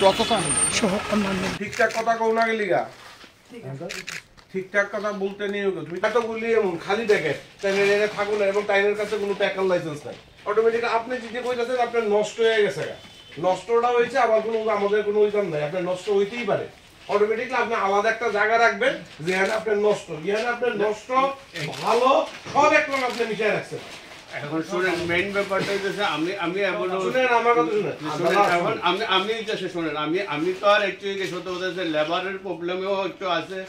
সহ অন্যান্য। ঠিকঠাক কথা কও না গেলি গা, ঠিকঠাক কথা বলতে নিয়ে তুমি এতগুলি এমন খালি দেখে টাইনের থাকো না এবং টাইনের কাছে কোনো প্যাকার লাইসেন্স নাই। অটোমেটিক আপনি যেটা কইতাছেন আপনার নষ্ট হয়ে গেছে, নষ্টটা হয়েছে আবার কোনো আমাদের কোনো ওইখান নাই, আপনার নষ্ট হইতেই পারে। অটোমেটিকলি আপনি আলাদা একটা জায়গা রাখবেন যেখানে আপনার নষ্ট, যেখানে আপনার নষ্ট ভালো সব এক রকম আপনি মিশিয়ে রাখছেন। এখন শুনেন, মেইন ব্যাপারটা হচ্ছে আমি শুনেন আমার কথা শুনেন, এখন আমি শুনেন, আমি তো আর একটু সত্যি কথা হচ্ছে লেবারের প্রবলেমেও একটু আছে,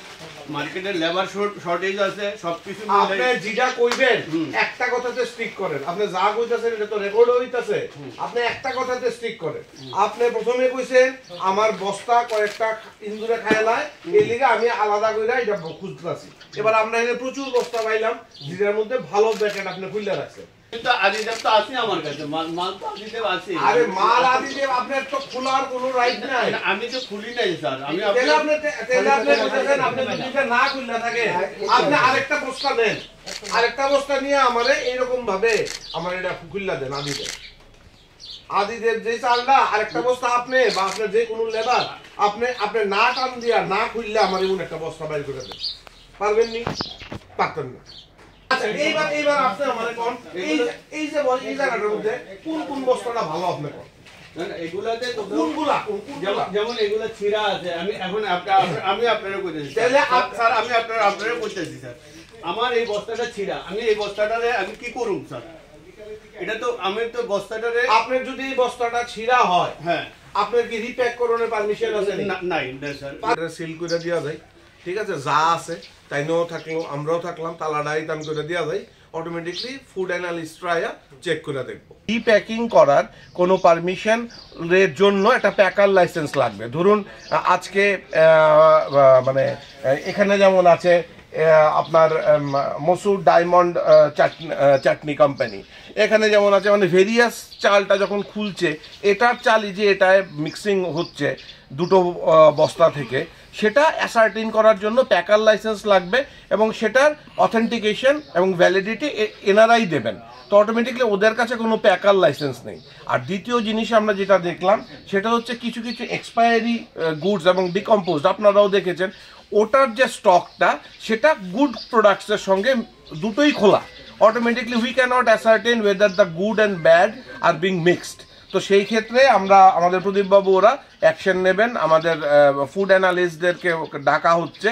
মার্কেটে লেবার শর্টেজ আছে, সবকিছু আপনি যেটা কইবেন একটা কথাতে স্টিক করেন। আপনি যা কইতাছেন এটা তো রেকর্ড হইতাছে, আপনি একটা কথাতে স্টিক করেন। আপনি প্রথমে কইছেন আমার বস্তা কয়েকটা ইন্দুরে খাইলায়, এই লিগে আমি আলাদা কইরা এটা খুঁজতাছি। এবার আমরা এখানে প্রচুর বস্তা পাইলাম যেটার মধ্যে ভালো প্যাকেট আপনি খুলে রাখছেন। কিন্তু আদিদেব তো আছে আমার কাছে, মাল তো আদিদেব আছে। আরে মাল আদিদেব আপনার তো খোলার কোনো রাইট নাই। আমি তো খুলি নাই স্যার, আমি আপনি কইতাছেন আপনি যদি এটা না খুললা থাকে আপনি আরেকটা বস্তা দেন, আরেকটা বস্তা নিয়ে আমারে এইরকম ভাবে আমার এটা খুললা দেন। আদিদেব যে চালটা আরেকটা বস্তা আপনি বা আপনার যে কোনো লেবার আপনি না টান দিয়া না খুললে আমার এমন একটা বস্তা বাইর করে দেন, পারবেন নি? পারতেন না। আচ্ছা এইবার আপনি আমারে কোন এই যে এই জায়গাটার মধ্যে কোন বস্তাটা ভালো আপনি কোন? এগুলাতে কোনগুলা যেমন এগুলা ছিঁড়া আছে, আমি আপনারা কইতেছি স্যার, আমি আপনারা কইতেছি স্যার, আমার এই বস্তাটা ছিঁড়া, আমি এই বস্তাটারে আমি কি করুম স্যার? এটা তো আমি তো বস্তাটারে, আপনার যদি এই বস্তাটা ছিঁড়া হয়, হ্যাঁ, আপনার কি রিপ্যাক করানোর পারমিশন আছে? নাই স্যার, সিল করে দেওয়া যায়, ঠিক আছে, যা আছে তাই নিয়েও থাকলো, আমরাও থাকলাম, তালাটাই দাম করে দেওয়া যায়। অটোমেটিকলি ফুড অ্যানালিস্টরা চেক করে দেখবো। রিপ্যাকিং করার কোনো পারমিশন এর জন্য একটা প্যাকার লাইসেন্স লাগবে। ধরুন আজকে মানে এখানে যেমন আছে আপনার মসুর ডায়মন্ড চাটনি কোম্পানি, এখানে যেমন আছে, মানে ভেরিয়াস চালটা যখন খুলছে এটার চালই যে এটায় মিক্সিং হচ্ছে দুটো বস্তা থেকে, সেটা অ্যাসার্টিন করার জন্য প্যাকার লাইসেন্স লাগবে এবং সেটার অথেন্টিকেশন এবং ভ্যালিডিটি এনারাই দেবেন। তো অটোমেটিকলি ওদের কাছে কোনো প্যাকার লাইসেন্স নেই। আর দ্বিতীয় জিনিস আমরা যেটা দেখলাম সেটা হচ্ছে কিছু কিছু এক্সপায়ারি গুডস এবং ডিকম্পোজড, আপনারাও দেখেছেন, ওটার যে স্টকটা সেটা গুড প্রোডাক্টসের সঙ্গে দুটোই খোলা। Automatically we cannot ascertain whether the good and bad are being mixed. তো সেই ক্ষেত্রে আমাদের প্রদীপবাবু ওরা অ্যাকশন নেবেন, আমাদের ফুড অ্যানালিস্টদেরকে ডাকা হচ্ছে।